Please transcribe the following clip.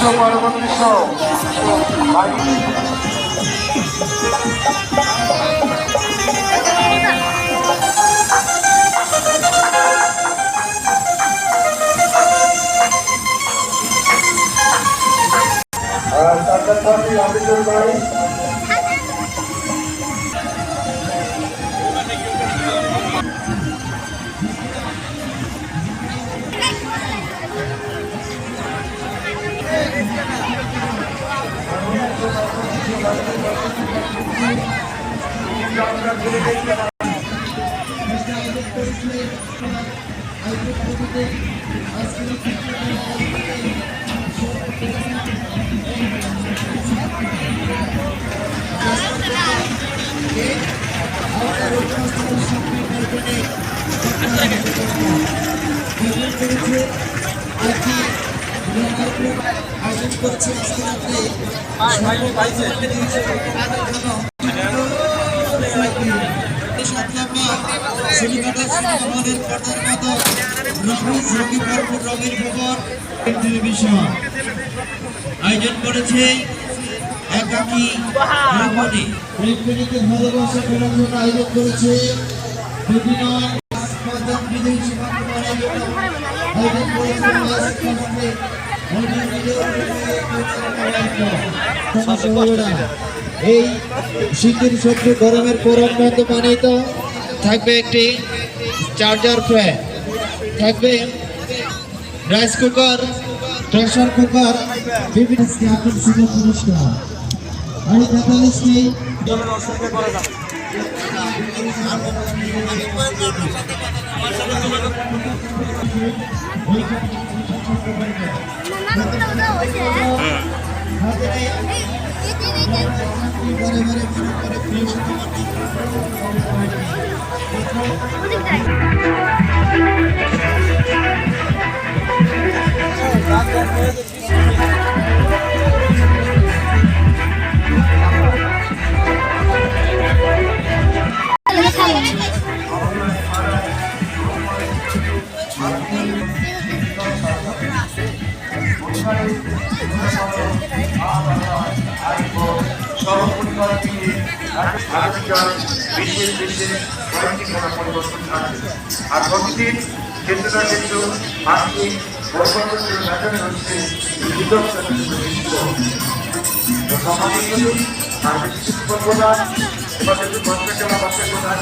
বিশ্ব পরবর্তী আবেদন ভাই আয়োজন করছে আজকে রাত্রে আয়োজন করেছে একাকী ভালোবাসা করার জন্য আয়োজন করেছে বিভিন্ন বিদেশি আয়োজন করেছে এই শীতের সত্য গরমের পরম বন্ধ পানিত থাকবে একটি চার্জার ফ্যান, থাকবে রাইস কুকার, প্রেসার কুকার, বিভিন্ন আকর্ষণীয় পুরস্কার। আর ক্যাটালিস্টটি আর প্রতিদিন ক্ষেত্র আর্থিক সমাজ আর